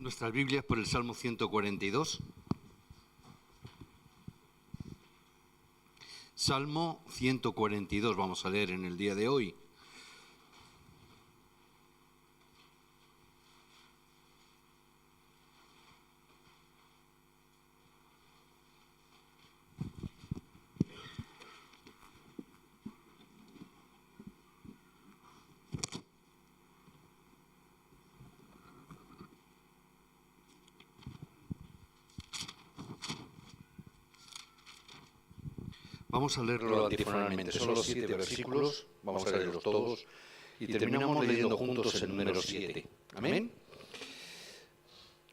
Nuestras Biblias por el Salmo 142. Salmo 142 vamos a leer en el día de hoy. Vamos a leerlo antifonalmente, son los 7 versículos, vamos a leerlos todos y terminamos leyendo juntos el número 7. ¿Amén?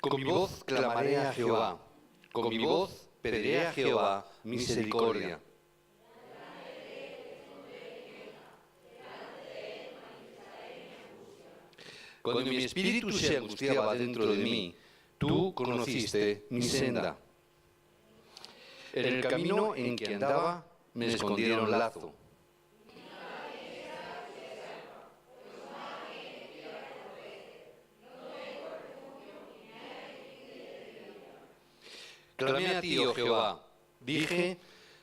Con mi voz clamaré a Jehová, con mi voz pediré a Jehová misericordia. Cuando mi espíritu se angustiaba dentro de mí, tú conociste mi senda. En el camino en que andaba, me escondieron lazo. Clamé a ti, oh Jehová, dije,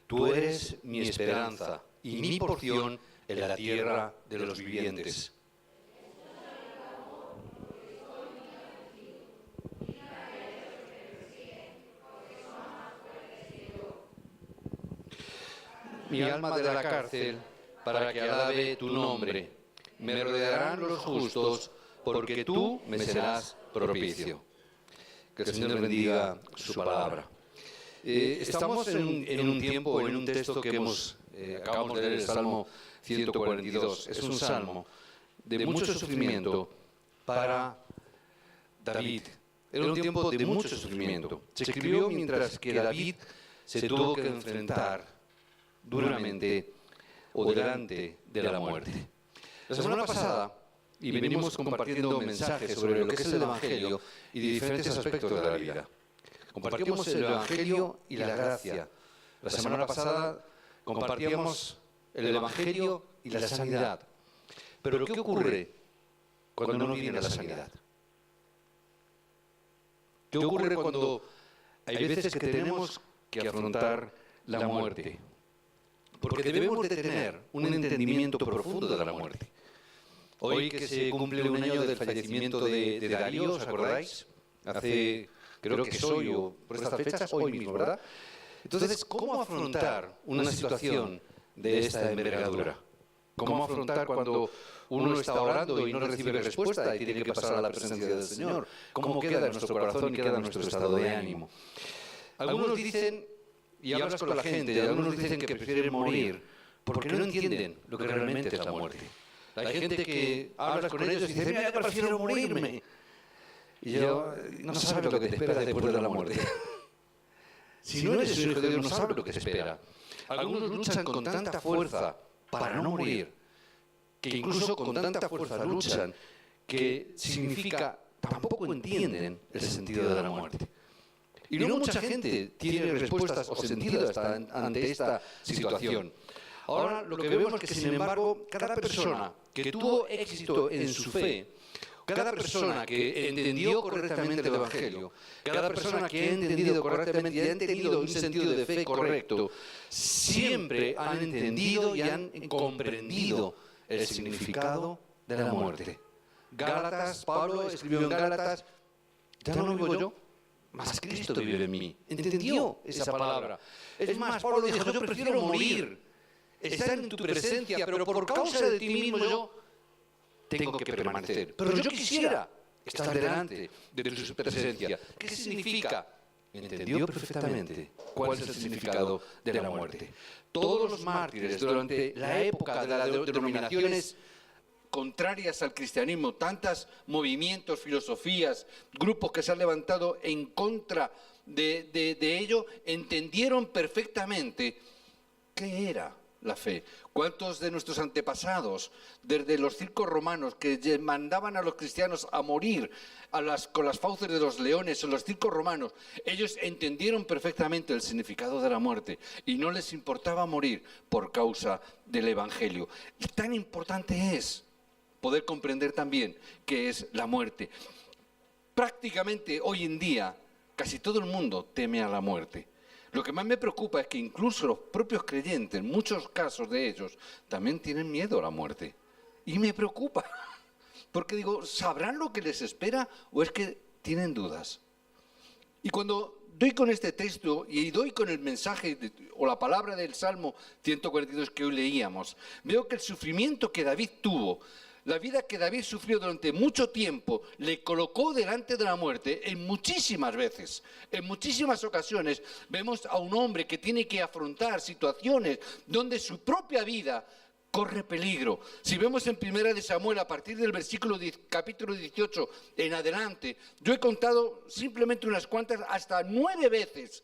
tú eres mi esperanza y mi porción en la tierra de los vivientes. Mi alma de la cárcel, para que alabe tu nombre. Me rodearán los justos, porque tú me serás propicio. Que el Señor bendiga su palabra. Estamos en un tiempo, en un texto que acabamos de leer, el Salmo 142. Es un salmo de mucho sufrimiento para David. Era un tiempo de mucho sufrimiento. Se escribió mientras que David se tuvo que enfrentar duramente o delante de la muerte. La semana pasada, y venimos compartiendo mensajes sobre lo que es el Evangelio y de diferentes aspectos de la vida. Compartimos el Evangelio y la gracia. La semana pasada compartíamos el Evangelio y la sanidad. Pero ¿qué ocurre cuando no viene la sanidad? ¿Qué ocurre cuando hay veces que tenemos que afrontar la muerte? Porque debemos de tener un entendimiento profundo de la muerte. Hoy que se cumple un año del fallecimiento de Darío, ¿os acordáis? Creo que es hoy o por estas fechas, hoy mismo, ¿verdad? Entonces, ¿cómo afrontar una situación de esta envergadura? ¿Cómo afrontar cuando uno está orando y no recibe respuesta y tiene que pasar a la presencia del Señor? ¿Cómo queda nuestro corazón y queda nuestro estado de ánimo? Algunos dicen, y hablas con la gente, y algunos dicen que prefieren morir porque no entienden lo que realmente es la muerte. Hay gente que hablas con ellos y dice, mira, yo prefiero morirme. Y yo, no sabes lo que te espera después de la muerte. Si no eres un hijo de Dios, no sabes lo que te espera. Algunos luchan con tanta fuerza para no morir, que incluso con tanta fuerza luchan, que significa, tampoco entienden el sentido de la muerte. Y no mucha gente tiene respuestas o sentido ante esta situación. Ahora lo que vemos es que, sin embargo, cada persona que tuvo éxito en su fe, cada persona que entendió correctamente el Evangelio, cada persona que ha entendido correctamente y ha tenido un sentido de fe correcto, siempre han entendido y han comprendido el significado de la muerte. Gálatas, Pablo escribió en Gálatas, ya no vivo yo, mas Cristo vive en mí. Entendió esa palabra. Es más, Pablo dijo, yo prefiero morir, estar en tu presencia, pero por causa de ti mismo yo tengo que permanecer. Pero yo quisiera estar delante de tu presencia. ¿Qué significa? Entendió perfectamente cuál es el significado de la muerte. Todos los mártires durante la época de las denominaciones contrarias al cristianismo, tantos movimientos, filosofías, grupos que se han levantado en contra de ello, entendieron perfectamente qué era la fe. ¿Cuántos de nuestros antepasados, desde los circos romanos, que mandaban a los cristianos a morir con las fauces de los leones en los circos romanos, ellos entendieron perfectamente el significado de la muerte y no les importaba morir por causa del Evangelio? Y tan importante es poder comprender también qué es la muerte. prácticamente hoy en día casi todo el mundo teme a la muerte. Lo que más me preocupa es que incluso los propios creyentes, en muchos casos de ellos, también tienen miedo a la muerte. Y me preocupa, porque digo, ¿sabrán lo que les espera o es que tienen dudas? Y cuando doy con este texto y doy con el mensaje o la palabra del Salmo 142 que hoy leíamos, veo que el sufrimiento que David tuvo, la vida que David sufrió durante mucho tiempo, le colocó delante de la muerte en muchísimas veces. En muchísimas ocasiones vemos a un hombre que tiene que afrontar situaciones donde su propia vida corre peligro. Si vemos en 1 de Samuel, a partir del capítulo 18 en adelante, yo he contado simplemente unas cuantas, hasta 9 veces,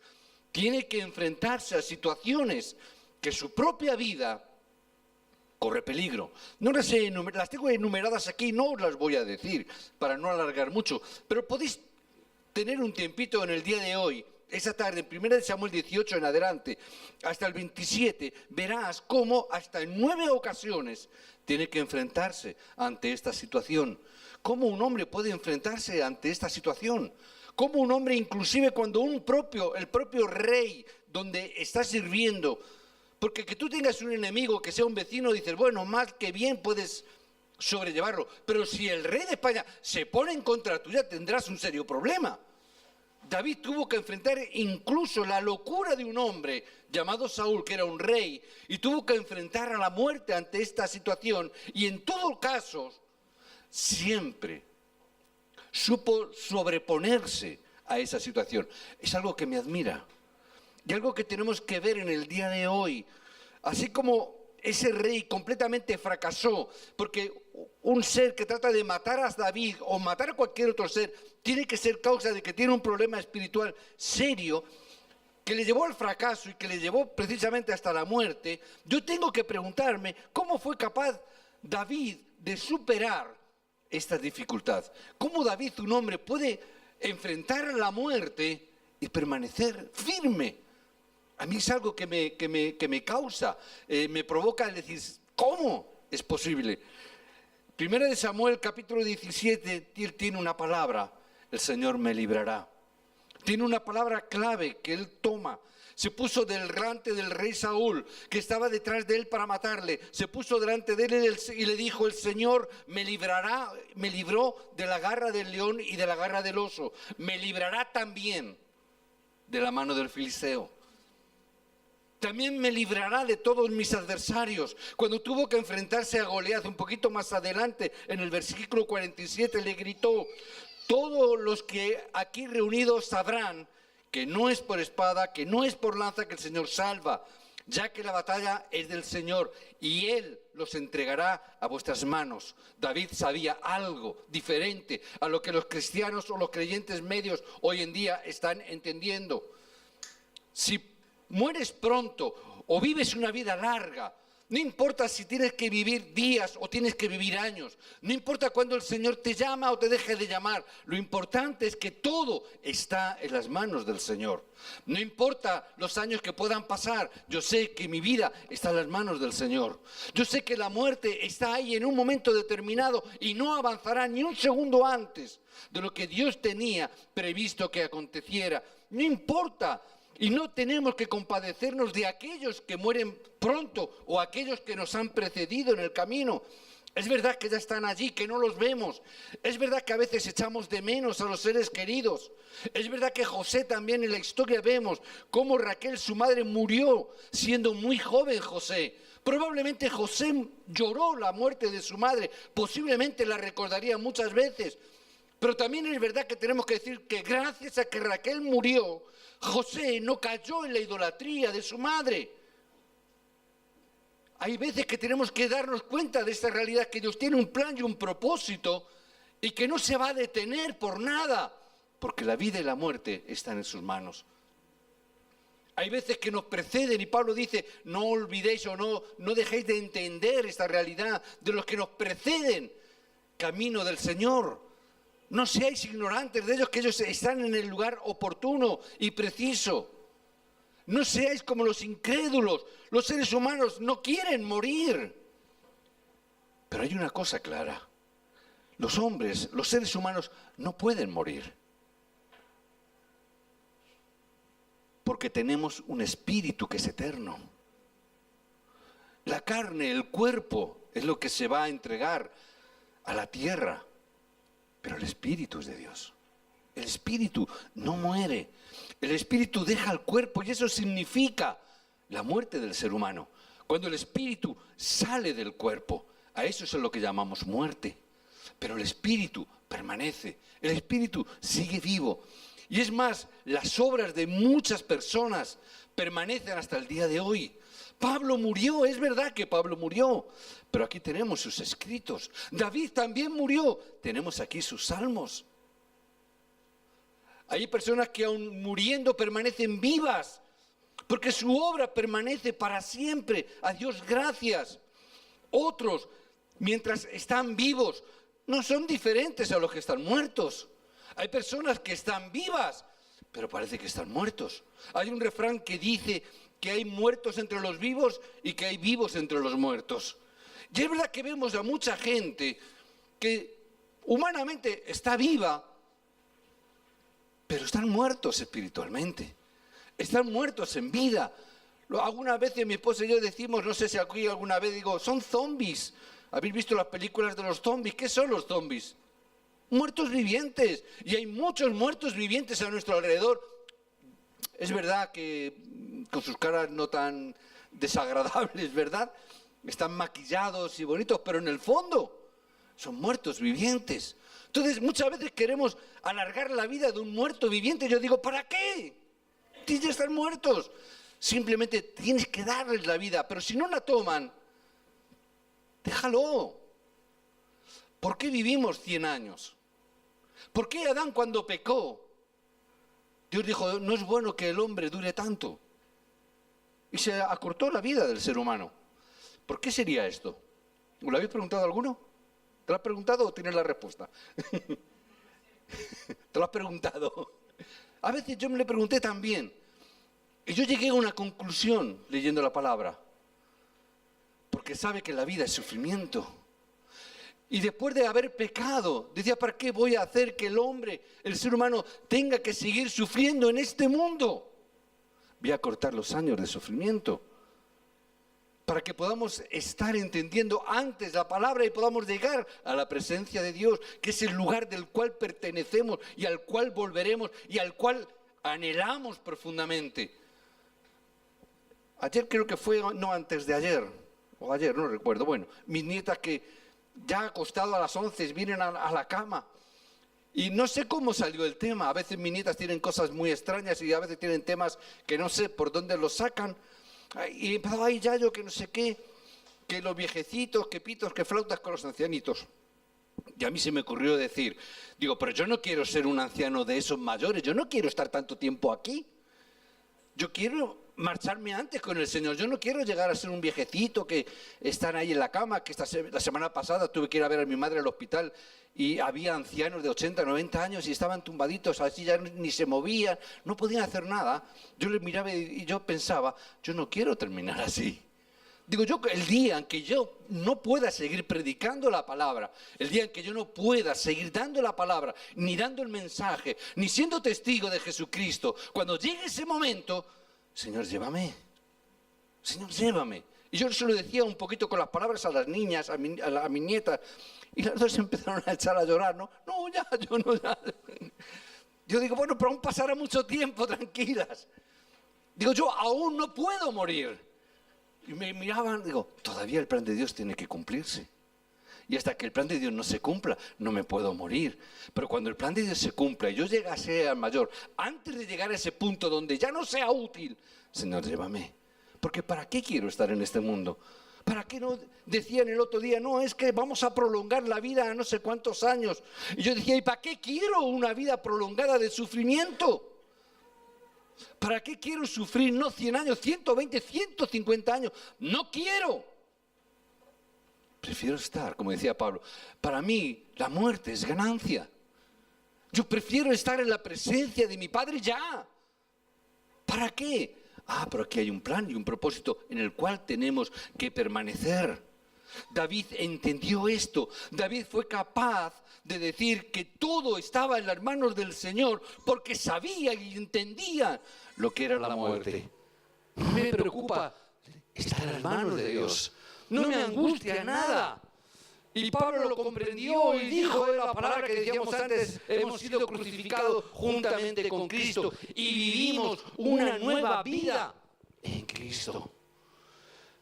tiene que enfrentarse a situaciones que su propia vida corre peligro. No las tengo enumeradas aquí, no os las voy a decir para no alargar mucho, pero podéis tener un tiempito en el día de hoy, esa tarde, en 1 de Samuel 18 en adelante, hasta el 27, verás cómo hasta en 9 ocasiones tiene que enfrentarse ante esta situación. ¿Cómo un hombre puede enfrentarse ante esta situación? ¿Cómo un hombre, inclusive cuando el propio rey donde está sirviendo, porque que tú tengas un enemigo que sea un vecino, dices, bueno, más que bien puedes sobrellevarlo, pero si el rey de España se pone en contra tuya, tendrás un serio problema. David tuvo que enfrentar incluso la locura de un hombre llamado Saúl, que era un rey, y tuvo que enfrentar a la muerte ante esta situación, y en todo caso, siempre supo sobreponerse a esa situación. Es algo que me admira, y algo que tenemos que ver en el día de hoy. Así como ese rey completamente fracasó, porque un ser que trata de matar a David o matar a cualquier otro ser, tiene que ser causa de que tiene un problema espiritual serio, que le llevó al fracaso y que le llevó precisamente hasta la muerte. Yo tengo que preguntarme, ¿cómo fue capaz David de superar esta dificultad? ¿Cómo David, un hombre, puede enfrentar la muerte y permanecer firme? A mí es algo que me causa, me provoca decir, ¿cómo es posible? 1 de Samuel, capítulo 17, tiene una palabra, el Señor me librará. Tiene una palabra clave que él toma. Se puso delante del rey Saúl, que estaba detrás de él para matarle. Se puso delante de él y le dijo, el Señor me librará, me libró de la garra del león y de la garra del oso. Me librará también de la mano del filisteo. También me librará de todos mis adversarios. Cuando tuvo que enfrentarse a Goliat, un poquito más adelante, en el versículo 47, le gritó, todos los que aquí reunidos sabrán que no es por espada, que no es por lanza que el Señor salva, ya que la batalla es del Señor y Él los entregará a vuestras manos. David sabía algo diferente a lo que los cristianos o los creyentes medios hoy en día están entendiendo. Si mueres pronto o vives una vida larga, no importa si tienes que vivir días o tienes que vivir años, no importa cuándo el Señor te llama o te deje de llamar, lo importante es que todo está en las manos del Señor. No importa los años que puedan pasar, yo sé que mi vida está en las manos del Señor. Yo sé que la muerte está ahí en un momento determinado y no avanzará ni un segundo antes de lo que Dios tenía previsto que aconteciera. No importa. Y no tenemos que compadecernos de aquellos que mueren pronto o aquellos que nos han precedido en el camino. Es verdad que ya están allí, que no los vemos. Es verdad que a veces echamos de menos a los seres queridos. Es verdad que José también en la historia vemos cómo Raquel, su madre, murió siendo muy joven José. Probablemente José lloró la muerte de su madre, posiblemente la recordaría muchas veces. Pero también es verdad que tenemos que decir que gracias a que Raquel murió, José no cayó en la idolatría de su madre. Hay veces que tenemos que darnos cuenta de esta realidad, que Dios tiene un plan y un propósito y que no se va a detener por nada, porque la vida y la muerte están en sus manos. Hay veces que nos preceden y Pablo dice, no olvidéis o no dejéis de entender esta realidad de los que nos preceden, camino del Señor. No seáis ignorantes de ellos, que ellos están en el lugar oportuno y preciso. No seáis como los incrédulos. Los seres humanos no quieren morir. Pero hay una cosa clara. Los hombres, los seres humanos, no pueden morir. Porque tenemos un espíritu que es eterno. La carne, el cuerpo, es lo que se va a entregar a la tierra. Pero el espíritu es de Dios. El espíritu no muere. El espíritu deja el cuerpo y eso significa la muerte del ser humano. Cuando el espíritu sale del cuerpo, a eso es lo que llamamos muerte. Pero el espíritu permanece, el espíritu sigue vivo. Y es más, las obras de muchas personas permanecen hasta el día de hoy. Pablo murió, es verdad que Pablo murió, pero aquí tenemos sus escritos. David también murió, tenemos aquí sus salmos. Hay personas que aún muriendo permanecen vivas, porque su obra permanece para siempre. A Dios gracias. Otros, mientras están vivos, no son diferentes a los que están muertos. Hay personas que están vivas, pero parece que están muertos. Hay un refrán que dice que hay muertos entre los vivos y que hay vivos entre los muertos. Y es verdad que vemos a mucha gente que humanamente está viva, pero están muertos espiritualmente. Están muertos en vida. Algunas veces mi esposa y yo decimos, no sé si aquí alguna vez digo, son zombies. ¿Habéis visto las películas de los zombies? ¿Qué son los zombies? Muertos vivientes. Y hay muchos muertos vivientes a nuestro alrededor. Es verdad que con sus caras no tan desagradables, ¿verdad? Están maquillados y bonitos, pero en el fondo son muertos vivientes. Entonces muchas veces queremos alargar la vida de un muerto viviente. Yo digo, ¿para qué? Ya están muertos. Simplemente tienes que darles la vida, pero si no la toman, déjalo. ¿Por qué vivimos 100 años? ¿Por qué Adán cuando pecó, Dios dijo, no es bueno que el hombre dure tanto? Y se acortó la vida del ser humano. ¿Por qué sería esto? ¿Lo habéis preguntado a alguno? ¿Te lo has preguntado o tienes la respuesta? ¿Te lo has preguntado? A veces yo me lo pregunté también. Y yo llegué a una conclusión leyendo la palabra. Porque sabe que la vida es sufrimiento. Y después de haber pecado, decía, ¿para qué voy a hacer que el hombre, el ser humano, tenga que seguir sufriendo en este mundo? Voy a cortar los años de sufrimiento. Para que podamos estar entendiendo antes la palabra y podamos llegar a la presencia de Dios, que es el lugar del cual pertenecemos y al cual volveremos y al cual anhelamos profundamente. Ayer creo que fue, no, antes de ayer, o ayer, no recuerdo. Bueno, mis nietas que ya acostado a las 11 vienen a la cama. Y no sé cómo salió el tema. A veces mis nietas tienen cosas muy extrañas y a veces tienen temas que no sé por dónde los sacan. Y empezó ahí Yayo que no sé qué, que los viejecitos, que pitos, que flautas con los ancianitos. Y a mí se me ocurrió decir, digo, pero yo no quiero ser un anciano de esos mayores, yo no quiero estar tanto tiempo aquí. Yo quiero marcharme antes con el Señor. Yo no quiero llegar a ser un viejecito que están ahí en la cama, que la semana pasada tuve que ir a ver a mi madre al hospital y había ancianos de 80, 90 años y estaban tumbaditos así, ya ni se movían, no podían hacer nada. Yo les miraba y yo pensaba, yo no quiero terminar así. Digo, yo el día en que yo no pueda seguir predicando la palabra, el día en que yo no pueda seguir dando la palabra, ni dando el mensaje, ni siendo testigo de Jesucristo, cuando llegue ese momento, Señor, llévame. Señor, llévame. Y yo se lo decía un poquito con las palabras a las niñas, a mi nieta, y las dos empezaron a echar a llorar, ¿no? No, ya, yo no, ya. Yo digo, bueno, pero aún pasará mucho tiempo, tranquilas. Digo, yo aún no puedo morir. Y me miraban, digo, todavía el plan de Dios tiene que cumplirse. Y hasta que el plan de Dios no se cumpla, no me puedo morir. Pero cuando el plan de Dios se cumpla y yo llegase al mayor, antes de llegar a ese punto donde ya no sea útil, Señor, llévame. Porque ¿para qué quiero estar en este mundo? ¿Para qué no? Decían el otro día, no, es que vamos a prolongar la vida a no sé cuántos años. Y yo decía, ¿y para qué quiero una vida prolongada de sufrimiento? ¿Para qué quiero sufrir no 100 años, 120, 150 años? No quiero. Prefiero estar, como decía Pablo, para mí la muerte es ganancia. Yo prefiero estar en la presencia de mi Padre ya. ¿Para qué? Pero aquí hay un plan y un propósito en el cual tenemos que permanecer. David entendió esto. David fue capaz de decir que todo estaba en las manos del Señor porque sabía y entendía lo que era la muerte. No me preocupa, está en las manos de Dios. No me angustia nada. Y Pablo lo comprendió y dijo en la palabra que decíamos antes, hemos sido crucificados juntamente con Cristo y vivimos una nueva vida en Cristo.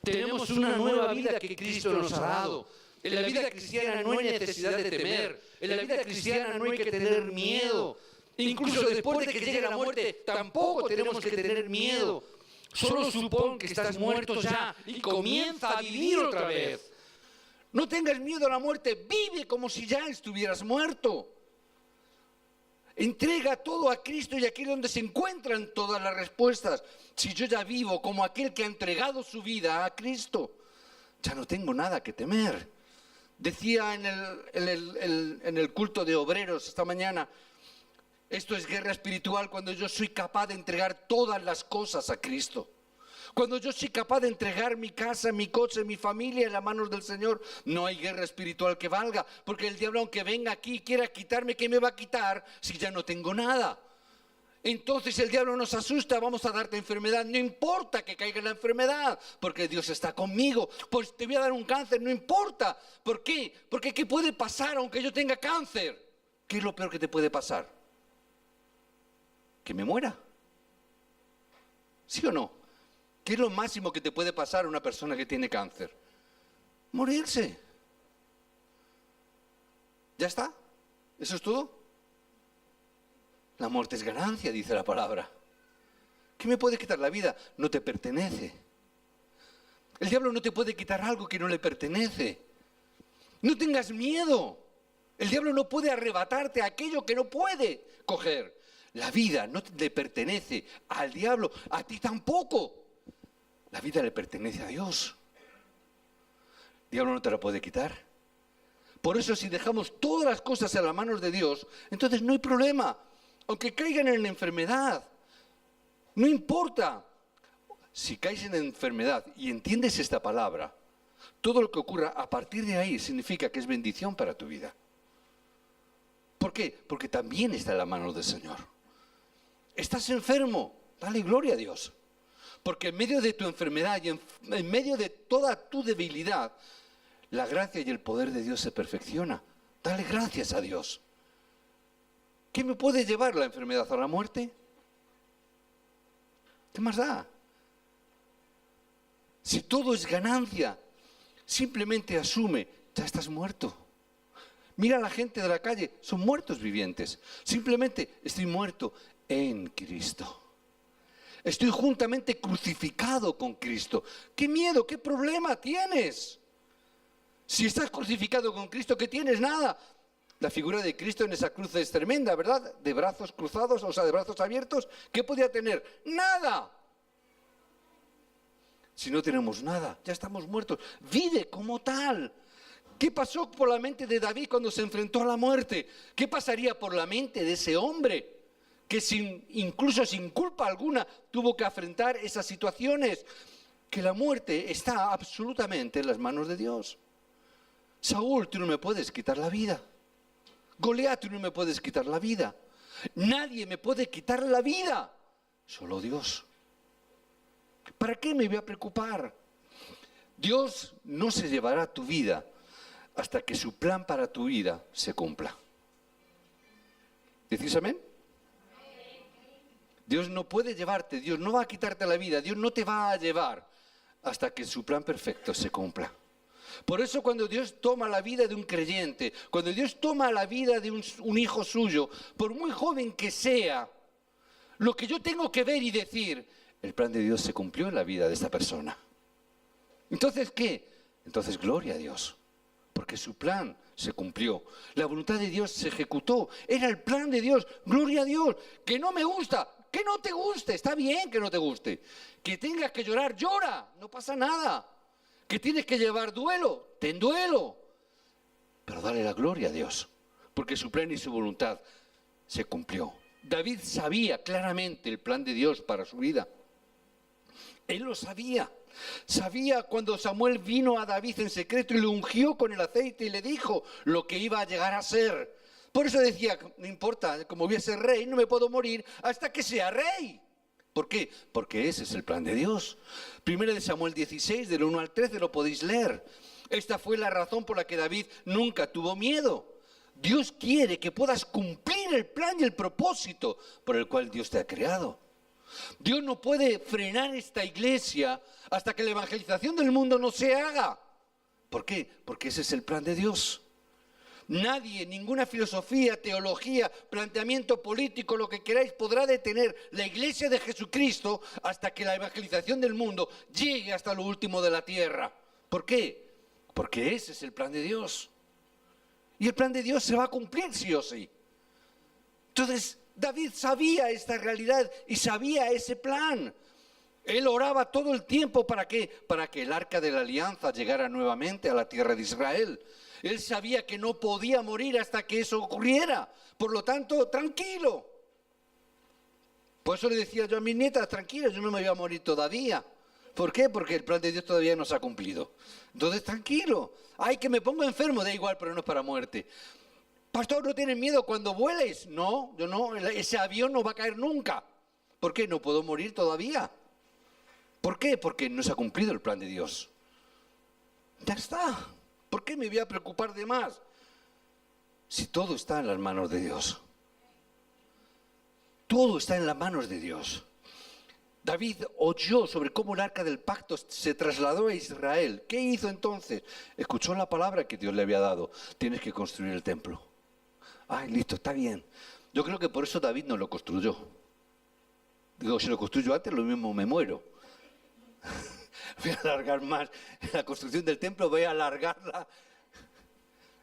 Tenemos una nueva vida que Cristo nos ha dado. En la vida cristiana no hay necesidad de temer. En la vida cristiana no hay que tener miedo. Incluso después de que llegue la muerte, tampoco tenemos que tener miedo. Solo supón que estás muerto ya y comienza a vivir otra vez. No tengas miedo a la muerte, vive como si ya estuvieras muerto. Entrega todo a Cristo y aquí es donde se encuentran todas las respuestas. Si yo ya vivo como aquel que ha entregado su vida a Cristo, ya no tengo nada que temer. Decía en el culto de obreros esta mañana, esto es guerra espiritual cuando yo soy capaz de entregar todas las cosas a Cristo. Cuando yo soy capaz de entregar mi casa, mi coche, mi familia en las manos del Señor, no hay guerra espiritual que valga, porque el diablo, aunque venga aquí y quiera quitarme, ¿qué me va a quitar si ya no tengo nada? Entonces el diablo nos asusta, vamos a darte enfermedad, no importa que caiga la enfermedad, porque Dios está conmigo. Pues te voy a dar un cáncer, no importa. ¿Por qué? Porque ¿qué puede pasar aunque yo tenga cáncer? ¿Qué es lo peor que te puede pasar? ¿Que me muera? ¿Sí o no? ¿Qué es lo máximo que te puede pasar a una persona que tiene cáncer? Morirse. ¿Ya está? ¿Eso es todo? La muerte es ganancia, dice la palabra. ¿Qué me puede quitar la vida? No te pertenece. El diablo no te puede quitar algo que no le pertenece. No tengas miedo. El diablo no puede arrebatarte aquello que no puede coger. La vida no le pertenece al diablo, a ti tampoco. La vida le pertenece a Dios. El diablo no te la puede quitar. Por eso si dejamos todas las cosas en las manos de Dios, entonces no hay problema. Aunque caigan en enfermedad, no importa. Si caes en enfermedad y entiendes esta palabra, todo lo que ocurra a partir de ahí significa que es bendición para tu vida. ¿Por qué? Porque también está en las manos del Señor. Estás enfermo, dale gloria a Dios. Porque en medio de tu enfermedad y en medio de toda tu debilidad, la gracia y el poder de Dios se perfecciona. Dale gracias a Dios. ¿Qué me puede llevar la enfermedad a la muerte? ¿Qué más da? Si todo es ganancia, simplemente asume, ya estás muerto. Mira a la gente de la calle, son muertos vivientes. Simplemente estoy muerto en Cristo. Estoy juntamente crucificado con Cristo. ¿Qué miedo, qué problema tienes? Si estás crucificado con Cristo, ¿qué tienes? Nada. La figura de Cristo en esa cruz es tremenda, ¿verdad? De brazos cruzados, o sea, de brazos abiertos. ¿Qué podía tener? ¡Nada! Si no tenemos nada, ya estamos muertos. Vive como tal. ¿Qué pasó por la mente de David cuando se enfrentó a la muerte? ¿Qué pasaría por la mente de ese hombre que incluso sin culpa alguna tuvo que afrontar esas situaciones? Que la muerte está absolutamente en las manos de Dios. Saúl, tú no me puedes quitar la vida. Goliat, tú no me puedes quitar la vida. Nadie me puede quitar la vida. Solo Dios. ¿Para qué me voy a preocupar? Dios no se llevará tu vida hasta que su plan para tu vida se cumpla. ¿Decís amén? Dios no puede llevarte, Dios no va a quitarte la vida, Dios no te va a llevar hasta que su plan perfecto se cumpla. Por eso cuando Dios toma la vida de un creyente, cuando Dios toma la vida de un hijo suyo, por muy joven que sea, lo que yo tengo que ver y decir, el plan de Dios se cumplió en la vida de esta persona. Entonces, ¿qué? Entonces, gloria a Dios, porque su plan se cumplió. La voluntad de Dios se ejecutó. Era el plan de Dios. Gloria a Dios. Que no me gusta, que no te guste. Está bien que no te guste. Que tengas que llorar, llora. No pasa nada. Que tienes que llevar duelo, ten duelo. Pero dale la gloria a Dios, porque su plan y su voluntad se cumplió. David sabía claramente el plan de Dios para su vida. Él lo sabía. Sabía cuando Samuel vino a David en secreto y le ungió con el aceite y le dijo lo que iba a llegar a ser. Por eso decía, no importa, como voy a ser rey, no me puedo morir hasta que sea rey. ¿Por qué? Porque ese es el plan de Dios. Primero de Samuel 16, del 1 al 13, lo podéis leer. Esta fue la razón por la que David nunca tuvo miedo. Dios quiere que puedas cumplir el plan y el propósito por el cual Dios te ha creado. Dios no puede frenar esta iglesia hasta que la evangelización del mundo no se haga. ¿Por qué? Porque ese es el plan de Dios. Nadie, ninguna filosofía, teología, planteamiento político, lo que queráis, podrá detener la iglesia de Jesucristo hasta que la evangelización del mundo llegue hasta lo último de la tierra. ¿Por qué? Porque ese es el plan de Dios. Y el plan de Dios se va a cumplir sí o sí. Entonces, David sabía esta realidad y sabía ese plan. Él oraba todo el tiempo ¿para qué? Para que el arca de la alianza llegara nuevamente a la tierra de Israel. Él sabía que no podía morir hasta que eso ocurriera. Por lo tanto, tranquilo. Por eso le decía yo a mis nietas, tranquila, yo no me voy a morir todavía. ¿Por qué? Porque el plan de Dios todavía no se ha cumplido. Entonces, tranquilo. Ay, que me pongo enfermo, da igual, pero no es para muerte. Pastor, ¿no tienes miedo cuando vueles? No, yo no, ese avión no va a caer nunca. ¿Por qué? No puedo morir todavía. ¿Por qué? Porque no se ha cumplido el plan de Dios. Ya está. ¿Por qué me voy a preocupar de más? Si todo está en las manos de Dios. Todo está en las manos de Dios. David oyó sobre cómo el arca del pacto se trasladó a Israel. ¿Qué hizo entonces? Escuchó la palabra que Dios le había dado. Tienes que construir el templo. Ay, listo, está bien. Yo creo que por eso David no lo construyó. Digo, si lo construyo antes, lo mismo me muero. Voy a alargar más la construcción del templo, voy a alargarla.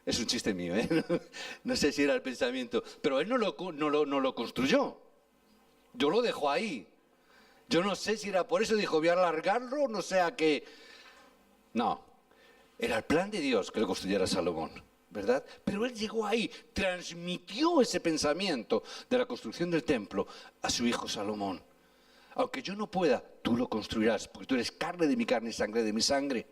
Es un chiste mío, ¿eh? No sé si era el pensamiento. Pero él no lo construyó. Yo lo dejo ahí. Yo no sé si era por eso, dijo, voy a alargarlo, no sea que... No, era el plan de Dios que lo construyera Salomón, ¿verdad? Pero él llegó ahí, transmitió ese pensamiento de la construcción del templo a su hijo Salomón. Aunque yo no pueda, tú lo construirás, porque tú eres carne de mi carne y sangre de mi sangre.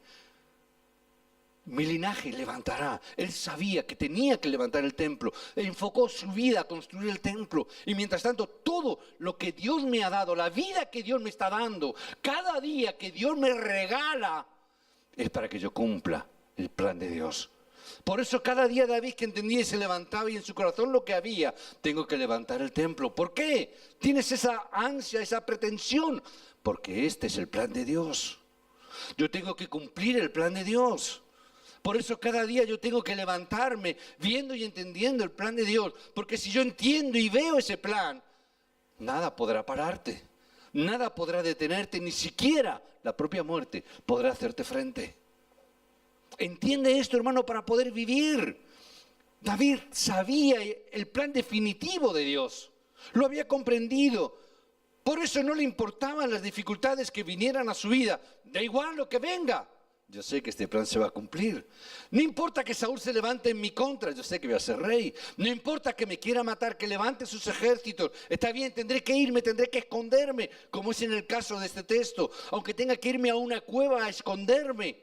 Mi linaje levantará. Él sabía que tenía que levantar el templo. Enfocó su vida a construir el templo. Y mientras tanto, todo lo que Dios me ha dado, la vida que Dios me está dando, cada día que Dios me regala, es para que yo cumpla el plan de Dios. Por eso cada día David, que entendía y se levantaba y en su corazón lo que había, tengo que levantar el templo. ¿Por qué? Tienes esa ansia, esa pretensión. Porque este es el plan de Dios. Yo tengo que cumplir el plan de Dios. Por eso cada día yo tengo que levantarme viendo y entendiendo el plan de Dios. Porque si yo entiendo y veo ese plan, nada podrá pararte. Nada podrá detenerte, ni siquiera la propia muerte podrá hacerte frente. Entiende esto, hermano, para poder vivir. David sabía el plan definitivo de Dios. Lo había comprendido. Por eso no le importaban las dificultades que vinieran a su vida. Da igual lo que venga. Yo sé que este plan se va a cumplir. No importa que Saúl se levante en mi contra, yo sé que voy a ser rey. No importa que me quiera matar, que levante sus ejércitos. Está bien, tendré que irme, tendré que esconderme, como es en el caso de este texto. Aunque tenga que irme a una cueva a esconderme.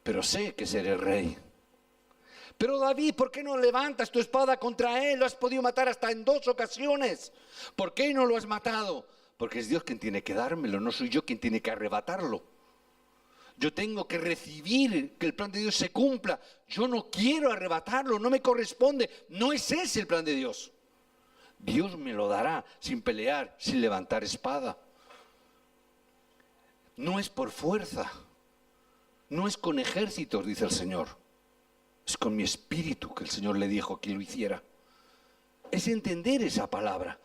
Pero sé que seré rey. Pero David, ¿por qué no levantas tu espada contra él? Lo has podido matar hasta en 2 ocasiones. ¿Por qué no lo has matado? Porque es Dios quien tiene que dármelo, no soy yo quien tiene que arrebatarlo. Yo tengo que recibir que el plan de Dios se cumpla. Yo no quiero arrebatarlo, no me corresponde. No es ese el plan de Dios. Dios me lo dará sin pelear, sin levantar espada. No es por fuerza. No es con ejércitos, dice el Señor. Es con mi espíritu que el Señor le dijo que lo hiciera. Es entender esa palabra.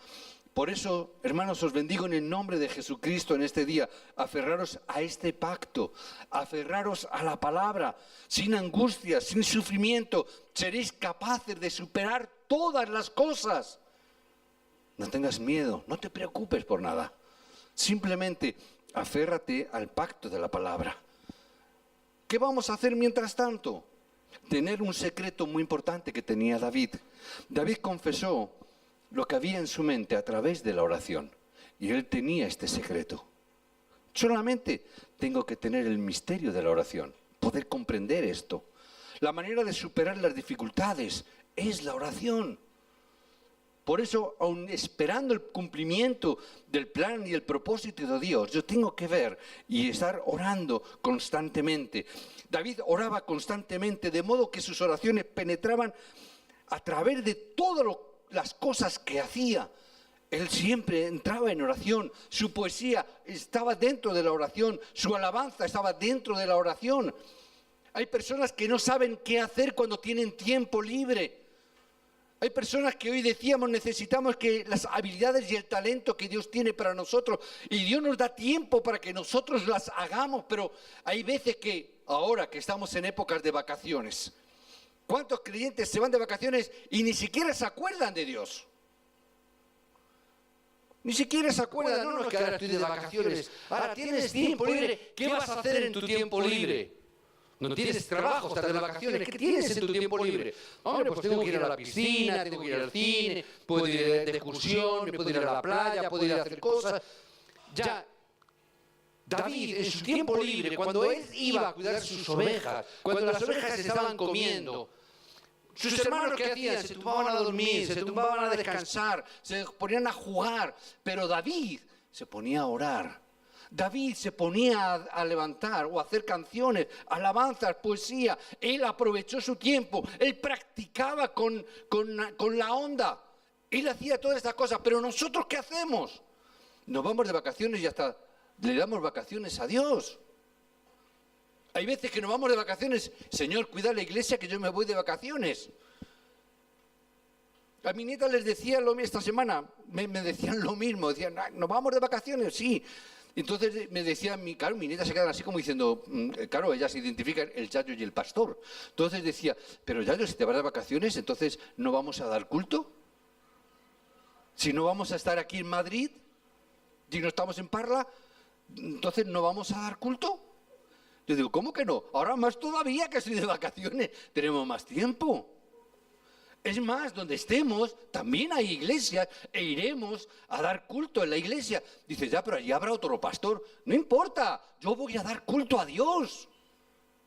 Por eso, hermanos, os bendigo en el nombre de Jesucristo en este día. Aferraros a este pacto, aferraros a la palabra, sin angustia, sin sufrimiento. Seréis capaces de superar todas las cosas. No tengas miedo, no te preocupes por nada. Simplemente aférrate al pacto de la palabra. ¿Qué vamos a hacer mientras tanto? Tener un secreto muy importante que tenía David. David confesó lo que había en su mente a través de la oración. Y él tenía este secreto. Solamente tengo que tener el misterio de la oración, poder comprender esto. La manera de superar las dificultades es la oración. Por eso, aun esperando el cumplimiento del plan y el propósito de Dios, yo tengo que ver y estar orando constantemente. David oraba constantemente, de modo que sus oraciones penetraban a través de todas las cosas que hacía. Él siempre entraba en oración, su poesía estaba dentro de la oración, su alabanza estaba dentro de la oración. Hay personas que no saben qué hacer cuando tienen tiempo libre. Hay personas que hoy decíamos necesitamos que las habilidades y el talento que Dios tiene para nosotros, y Dios nos da tiempo para que nosotros las hagamos, pero hay veces que ahora que estamos en épocas de vacaciones, ¿cuántos creyentes se van de vacaciones y ni siquiera se acuerdan de Dios? Ni siquiera se acuerdan. No, que ahora estoy de vacaciones. Ahora tienes tiempo libre. ¿Qué vas a hacer en tu tiempo libre? No tienes trabajo, estás de vacaciones. ¿Qué tienes en tu tiempo libre? Hombre, pues tengo que ir a la piscina, tengo que ir al cine, puedo ir de excursión, me puedo ir a la playa, puedo ir a hacer cosas. Ya, David, en su tiempo libre, cuando él iba a cuidar sus ovejas, cuando las ovejas estaban comiendo, sus hermanos, ¿qué hacían? Se tumbaban a dormir, se tumbaban a descansar, se ponían a jugar, pero David se ponía a orar. David se ponía a levantar o a hacer canciones, alabanzas, poesía. Él aprovechó su tiempo, él practicaba con la onda. Él hacía todas estas cosas, pero nosotros ¿qué hacemos? Nos vamos de vacaciones y hasta le damos vacaciones a Dios. Hay veces que nos vamos de vacaciones, Señor, cuida la iglesia que yo me voy de vacaciones. A mi nieta les decía esta semana, me decían lo mismo, decían, ¿nos vamos de vacaciones? Sí. Entonces me decían, claro, mi nieta se quedan así como diciendo, claro, ellas se identifican el Yayo y el pastor. Entonces decía, pero Yayo, si te vas de vacaciones, entonces ¿no vamos a dar culto? Si no vamos a estar aquí en Madrid, si no estamos en Parla, entonces ¿no vamos a dar culto? Yo digo, ¿cómo que no? Ahora más todavía que estoy de vacaciones, tenemos más tiempo. Es más, donde estemos, también hay iglesias e iremos a dar culto en la iglesia. Dice, ya, pero allí habrá otro pastor. No importa, yo voy a dar culto a Dios.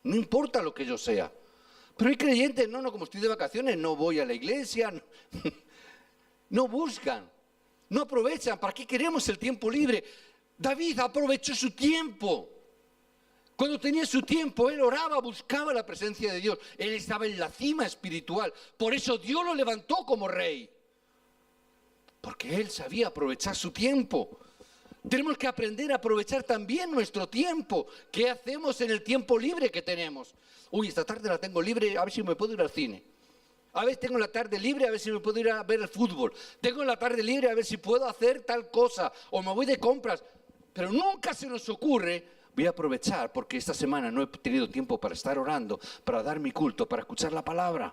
No importa lo que yo sea. Pero hay creyentes, no, como estoy de vacaciones, no voy a la iglesia. No buscan, no aprovechan. ¿Para qué queremos el tiempo libre? David aprovechó su tiempo. Cuando tenía su tiempo, él oraba, buscaba la presencia de Dios. Él estaba en la cima espiritual. Por eso Dios lo levantó como rey. Porque él sabía aprovechar su tiempo. Tenemos que aprender a aprovechar también nuestro tiempo. ¿Qué hacemos en el tiempo libre que tenemos? Uy, esta tarde la tengo libre, a ver si me puedo ir al cine. A ver, tengo la tarde libre, a ver si me puedo ir a ver el fútbol. Tengo la tarde libre, a ver si puedo hacer tal cosa. O me voy de compras. Pero nunca se nos ocurre... Voy a aprovechar porque esta semana no he tenido tiempo para estar orando, para dar mi culto, para escuchar la palabra,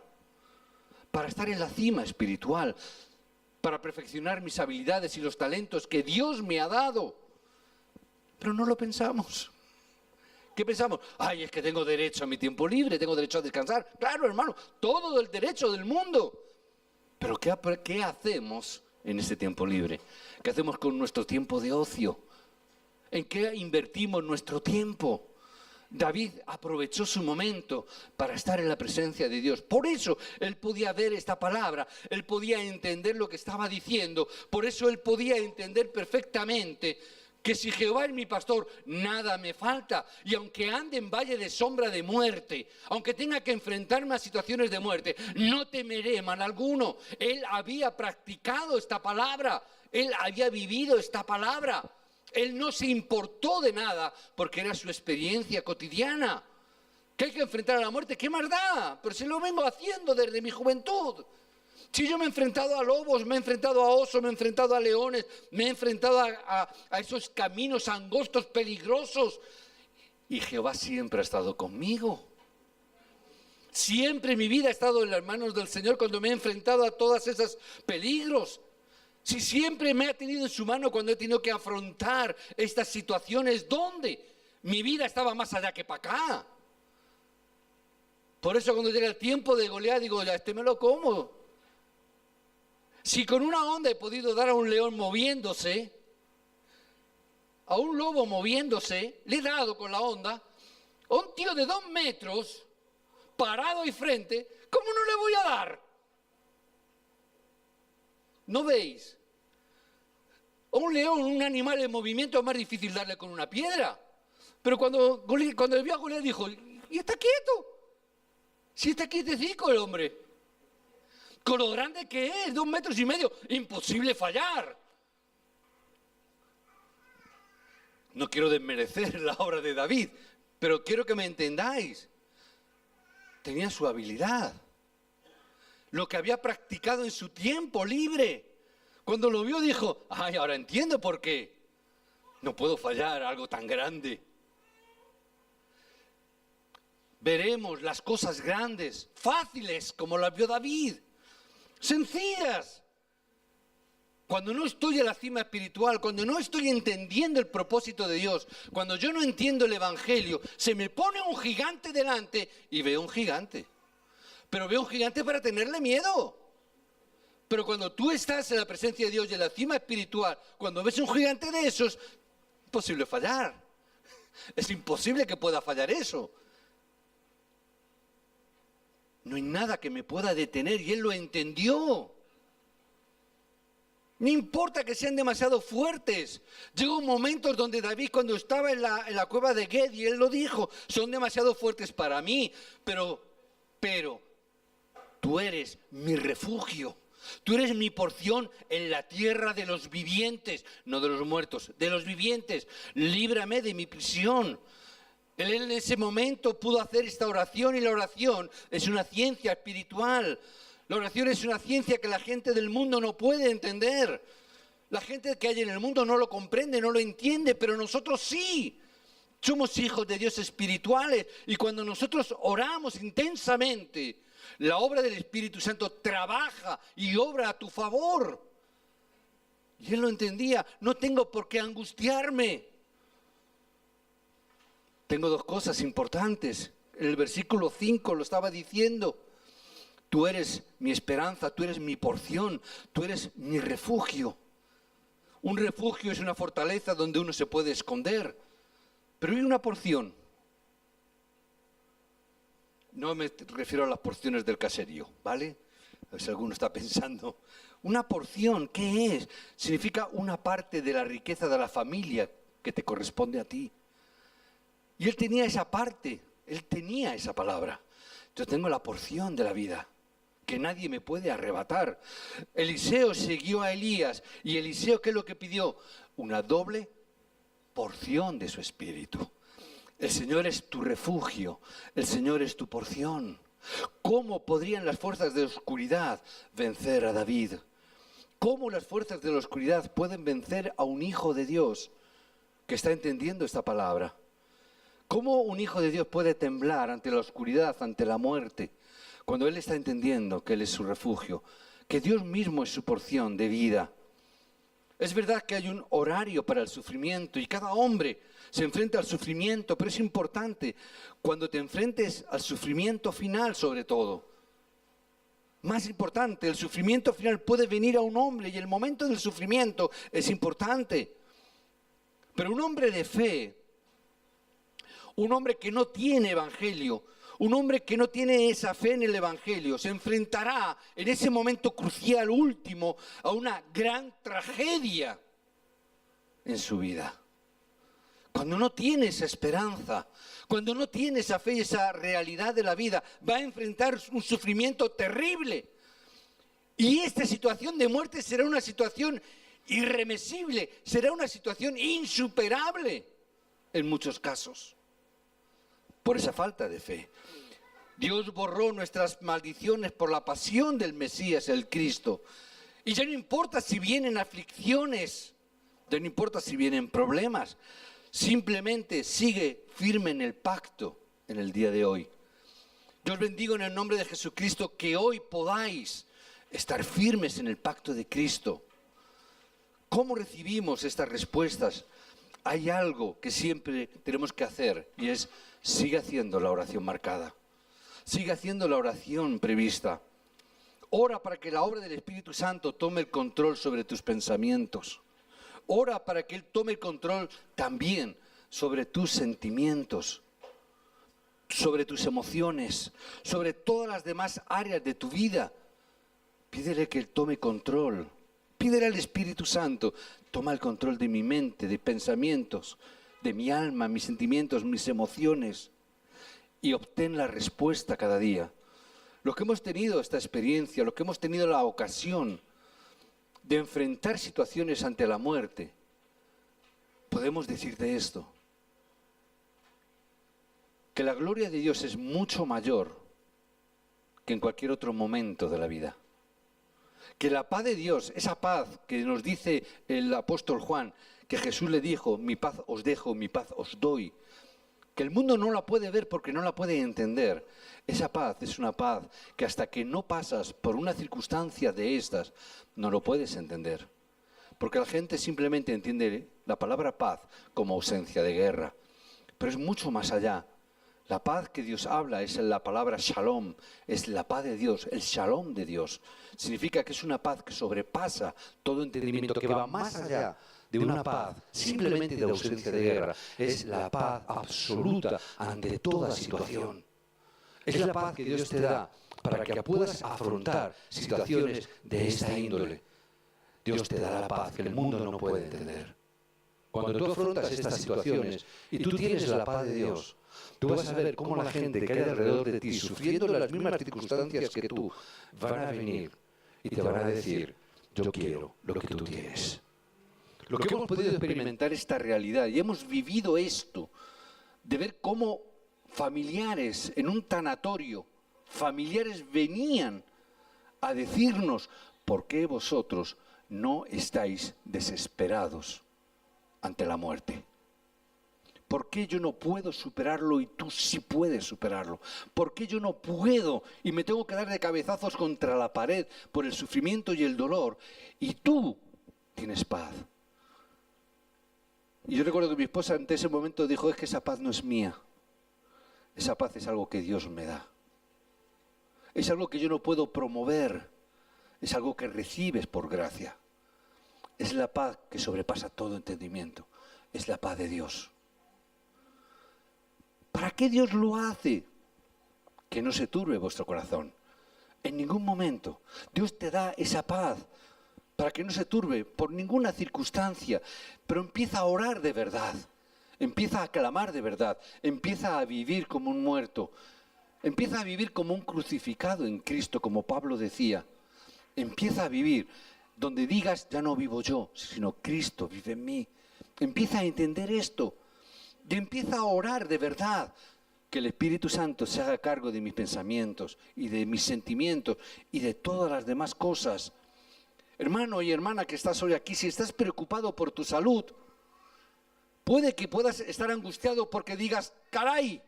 para estar en la cima espiritual, para perfeccionar mis habilidades y los talentos que Dios me ha dado. Pero no lo pensamos. ¿Qué pensamos? Ay, es que tengo derecho a mi tiempo libre, tengo derecho a descansar. Claro, hermano, todo el derecho del mundo. Pero ¿qué hacemos en ese tiempo libre? ¿Qué hacemos con nuestro tiempo de ocio? ¿En qué invertimos nuestro tiempo? David aprovechó su momento para estar en la presencia de Dios. Por eso él podía ver esta palabra, él podía entender lo que estaba diciendo. Por eso él podía entender perfectamente que si Jehová es mi pastor, nada me falta. Y aunque ande en valle de sombra de muerte, aunque tenga que enfrentarme a situaciones de muerte, no temeré mal alguno. Él había practicado esta palabra, él había vivido esta palabra. Él no se importó de nada porque era su experiencia cotidiana. ¿Que hay que enfrentar a la muerte? ¿Qué más da? Pero si lo vengo haciendo desde mi juventud. Si yo me he enfrentado a lobos, me he enfrentado a osos, me he enfrentado a leones, me he enfrentado a esos caminos angostos, peligrosos. Y Jehová siempre ha estado conmigo. Siempre mi vida ha estado en las manos del Señor cuando me he enfrentado a todos esos peligros. Si siempre me ha tenido en su mano cuando he tenido que afrontar estas situaciones, ¿dónde? Mi vida estaba más allá que para acá. Por eso cuando llega el tiempo de Goliat digo, ya me lo como. Si con una onda he podido dar a un león moviéndose, a un lobo moviéndose, le he dado con la onda, a un tío de 2 metros, parado y frente, ¿cómo no le voy a dar? ¿No veis? A un león, un animal en movimiento, es más difícil darle con una piedra. Pero cuando le vio a Goliat dijo, ¿y está quieto? Si está quietecico el hombre. Con lo grande que es, 2 metros y medio, imposible fallar. No quiero desmerecer la obra de David, pero quiero que me entendáis. Tenía su habilidad, lo que había practicado en su tiempo libre. Cuando lo vio dijo, ay, ahora entiendo por qué. No puedo fallar algo tan grande. Veremos las cosas grandes, fáciles, como las vio David, sencillas. Cuando no estoy en la cima espiritual, cuando no estoy entendiendo el propósito de Dios, cuando yo no entiendo el Evangelio, se me pone un gigante delante y veo un gigante. Pero veo un gigante para tenerle miedo. Pero cuando tú estás en la presencia de Dios y en la cima espiritual, cuando ves un gigante de esos, es imposible fallar. Es imposible que pueda fallar eso. No hay nada que me pueda detener y él lo entendió. No importa que sean demasiado fuertes. Llegó momentos donde David, cuando estaba en la cueva de Gedi, él lo dijo, son demasiado fuertes para mí, pero tú eres mi refugio. Tú eres mi porción en la tierra de los vivientes, no de los muertos, de los vivientes. Líbrame de mi prisión. Él en ese momento pudo hacer esta oración y la oración es una ciencia espiritual. La oración es una ciencia que la gente del mundo no puede entender. La gente que hay en el mundo no lo comprende, no lo entiende, pero nosotros sí. Somos hijos de Dios espirituales y cuando nosotros oramos intensamente, la obra del Espíritu Santo trabaja y obra a tu favor. Y él lo entendía, no tengo por qué angustiarme. Tengo 2 cosas importantes. En el versículo 5 lo estaba diciendo. Tú eres mi esperanza, tú eres mi porción, tú eres mi refugio. Un refugio es una fortaleza donde uno se puede esconder. Pero hay una porción. No me refiero a las porciones del caserío, ¿vale? A ver si alguno está pensando. Una porción, ¿qué es? Significa una parte de la riqueza de la familia que te corresponde a ti. Y él tenía esa parte, él tenía esa palabra. Yo tengo la porción de la vida que nadie me puede arrebatar. Eliseo siguió a Elías y Eliseo, ¿qué es lo que pidió? Una doble porción de su espíritu. El Señor es tu refugio, el Señor es tu porción. ¿Cómo podrían las fuerzas de la oscuridad vencer a David? ¿Cómo las fuerzas de la oscuridad pueden vencer a un hijo de Dios que está entendiendo esta palabra? ¿Cómo un hijo de Dios puede temblar ante la oscuridad, ante la muerte, cuando él está entendiendo que él es su refugio, que Dios mismo es su porción de vida? Es verdad que hay un horario para el sufrimiento y cada hombre se enfrenta al sufrimiento, pero es importante cuando te enfrentes al sufrimiento final sobre todo. Más importante, el sufrimiento final puede venir a un hombre y el momento del sufrimiento es importante. Pero un hombre de fe, un hombre que no tiene evangelio, un hombre que no tiene esa fe en el evangelio, se enfrentará en ese momento crucial último a una gran tragedia en su vida. Cuando no tiene esa esperanza, cuando no tiene esa fe y esa realidad de la vida, va a enfrentar un sufrimiento terrible. Y esta situación de muerte será una situación irremesible, será una situación insuperable en muchos casos, por esa falta de fe. Dios borró nuestras maldiciones por la pasión del Mesías, el Cristo. Y ya no importa si vienen aflicciones, ya no importa si vienen problemas, simplemente sigue firme en el pacto en el día de hoy. Yo os bendigo en el nombre de Jesucristo que hoy podáis estar firmes en el pacto de Cristo. ¿Cómo recibimos estas respuestas? Hay algo que siempre tenemos que hacer y es, sigue haciendo la oración marcada. Sigue haciendo la oración prevista. Ora para que la obra del Espíritu Santo tome el control sobre tus pensamientos. Ora para que Él tome control también sobre tus sentimientos, sobre tus emociones, sobre todas las demás áreas de tu vida. Pídele que Él tome control. Pídele al Espíritu Santo, toma el control de mi mente, de pensamientos, de mi alma, mis sentimientos, mis emociones, y obtén la respuesta cada día. Los que hemos tenido esta experiencia, los que hemos tenido la ocasión de enfrentar situaciones ante la muerte, podemos decirte esto, que la gloria de Dios es mucho mayor que en cualquier otro momento de la vida. Que la paz de Dios, esa paz que nos dice el apóstol Juan, que Jesús le dijo, mi paz os dejo, mi paz os doy, que el mundo no la puede ver porque no la puede entender. Esa paz es una paz que hasta que no pasas por una circunstancia de estas, no lo puedes entender. Porque la gente simplemente entiende la palabra paz como ausencia de guerra. Pero es mucho más allá. La paz que Dios habla es la palabra shalom, es la paz de Dios, el shalom de Dios. Significa que es una paz que sobrepasa todo entendimiento, que va más allá de una paz simplemente de ausencia de guerra. Es la paz absoluta ante toda situación. Es la paz que Dios te da para que puedas afrontar situaciones de esta índole. Dios te da la paz que el mundo no puede entender. Cuando tú afrontas estas situaciones y tú tienes la paz de Dios, tú vas a ver cómo la gente que hay alrededor de ti, sufriendo las mismas circunstancias que tú, van a venir y te van a decir, yo quiero lo que tú tienes. Lo que hemos podido experimentar esta realidad y hemos vivido esto, de ver cómo familiares en un tanatorio, familiares venían a decirnos, ¿por qué vosotros no estáis desesperados ante la muerte? ¿Por qué yo no puedo superarlo y tú sí puedes superarlo? ¿Por qué yo no puedo y me tengo que dar de cabezazos contra la pared por el sufrimiento y el dolor y tú tienes paz? Y yo recuerdo que mi esposa ante ese momento dijo, es que esa paz no es mía. Esa paz es algo que Dios me da. Es algo que yo no puedo promover. Es algo que recibes por gracia. Es la paz que sobrepasa todo entendimiento. Es la paz de Dios. ¿Para qué Dios lo hace? Que no se turbe vuestro corazón. En ningún momento. Dios te da esa paz para que no se turbe por ninguna circunstancia. Pero empieza a orar de verdad. Empieza a clamar de verdad. Empieza a vivir como un muerto. Empieza a vivir como un crucificado en Cristo, como Pablo decía. Empieza a vivir donde digas, ya no vivo yo, sino Cristo vive en mí. Empieza a entender esto. Y empieza a orar de verdad, que el Espíritu Santo se haga cargo de mis pensamientos y de mis sentimientos y de todas las demás cosas. Hermano y hermana que estás hoy aquí, si estás preocupado por tu salud, puede que puedas estar angustiado porque digas, caray,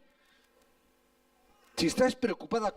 si estás preocupada